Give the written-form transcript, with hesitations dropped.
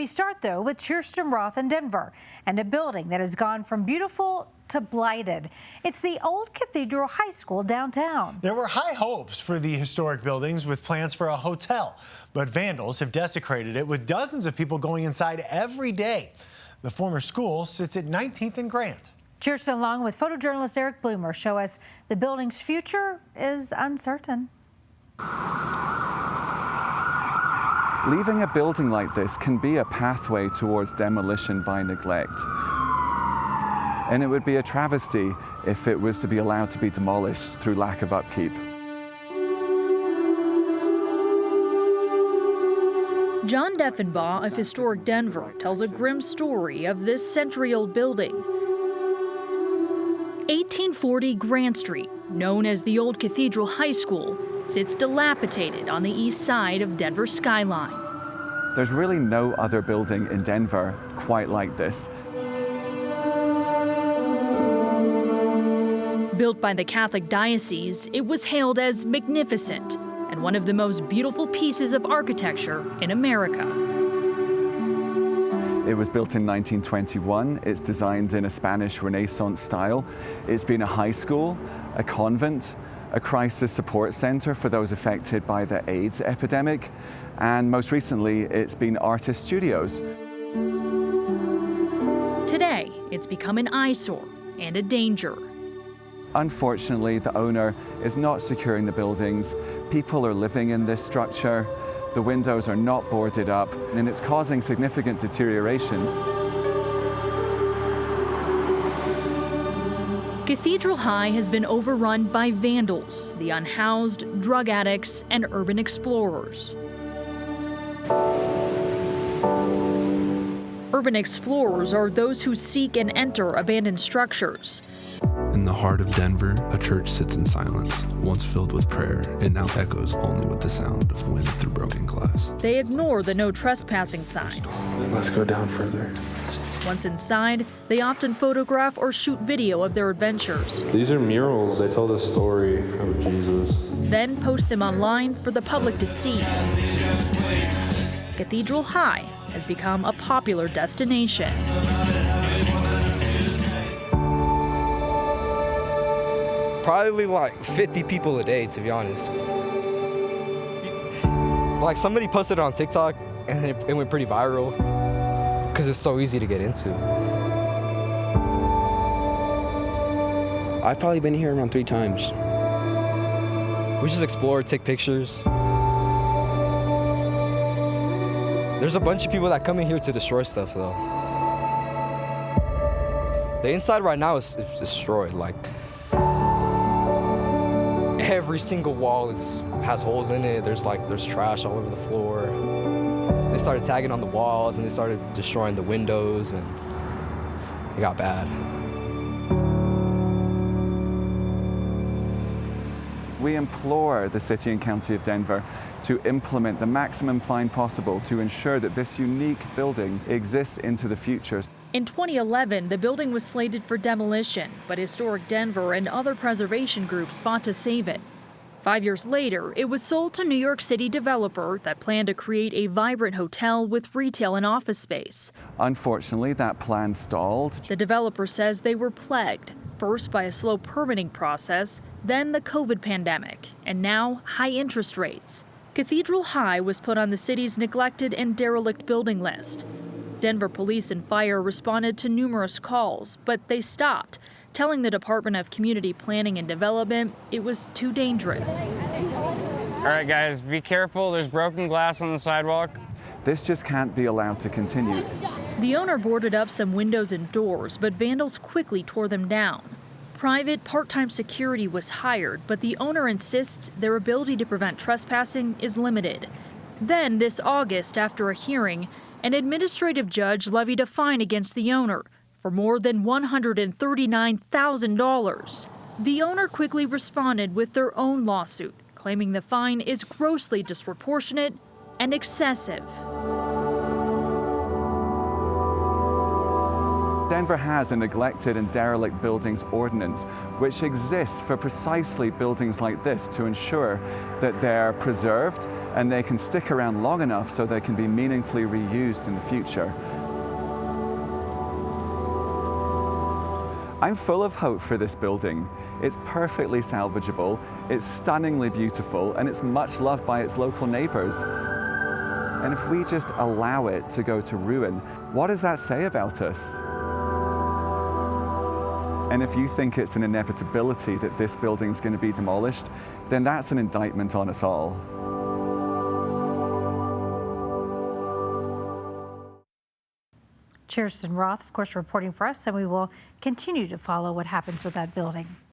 start, though, with Kirsten Roth in Denver and a building that has gone from beautiful to blighted. It's the old Cathedral High School downtown. There were high hopes for the historic buildings with plans for a hotel, but vandals have desecrated it with dozens of people going inside every day. The former school sits at 19th and Grant. Kirsten, along with photojournalist Eric Bloomer, show us the building's future is uncertain. Leaving a building like this can be a pathway towards demolition by neglect. And it would be a travesty if it was to be allowed to be demolished through lack of upkeep. John Deffenbaugh of historic Denver tells a grim story of this century-old building. 1840 Grant Street, known as the old Cathedral High School, sits dilapidated on the east side of Denver's skyline. There's really no other building in Denver quite like this. Built by the Catholic Diocese, it was hailed as magnificent and one of the most beautiful pieces of architecture in America. It was built in 1921. It's designed in a Spanish Renaissance style. It's been a high school, a convent, a crisis support center for those affected by the AIDS epidemic, and most recently, it's been artist studios. Today, it's become an eyesore and a danger. Unfortunately, the owner is not securing the buildings. People are living in this structure. The windows are not boarded up, and it's causing significant deterioration. Cathedral High has been overrun by vandals, the unhoused, drug addicts, and urban explorers. Urban explorers are those who seek and enter abandoned structures. In the heart of Denver, a church sits in silence. Once filled with prayer, it now echoes only with the sound of wind through broken glass. They ignore the no trespassing signs. Let's go down further. Once inside, they often photograph or shoot video of their adventures. These are murals. They tell the story of Jesus. Then post them online for the public to see. Cathedral High has become a popular destination. Probably like 50 people a day, to be honest. Like somebody posted it on TikTok and it went pretty viral because it's so easy to get into. I've probably been here around 3 times. We just explore, take pictures. There's a bunch of people that come in here to destroy stuff though. The inside right now is destroyed. Like, every single wall has holes in it. There's trash all over the floor. They started tagging on the walls and they started destroying the windows and it got bad. We implore the City and County of Denver to implement the maximum fine possible to ensure that this unique building exists into the future. In 2011, the building was slated for demolition, but Historic Denver and other preservation groups fought to save it. 5 years later, it was sold to New York City developer that planned to create a vibrant hotel with retail and office space. Unfortunately, that plan stalled. The developer says they were plagued, first by a slow permitting process, then the COVID pandemic, and now high interest rates. Cathedral High was put on the city's neglected and derelict building list. Denver police and fire responded to numerous calls, but they stopped, telling the Department of Community Planning and Development it was too dangerous. All right, guys, be careful. There's broken glass on the sidewalk. This just can't be allowed to continue. The owner boarded up some windows and doors, but vandals quickly tore them down. Private part-time security was hired, but the owner insists their ability to prevent trespassing is limited. Then, this August, after a hearing, an administrative judge levied a fine against the owner for more than $139,000. The owner quickly responded with their own lawsuit, claiming the fine is grossly disproportionate and excessive. Denver has a neglected and derelict buildings ordinance, which exists for precisely buildings like this to ensure that they're preserved and they can stick around long enough so they can be meaningfully reused in the future. I'm full of hope for this building. It's perfectly salvageable, it's stunningly beautiful, and it's much loved by its local neighbors. And if we just allow it to go to ruin, what does that say about us? And if you think it's an inevitability that this building's going to be demolished, then that's an indictment on us all. Kirsten Roth, of course, reporting for us, and we will continue to follow what happens with that building.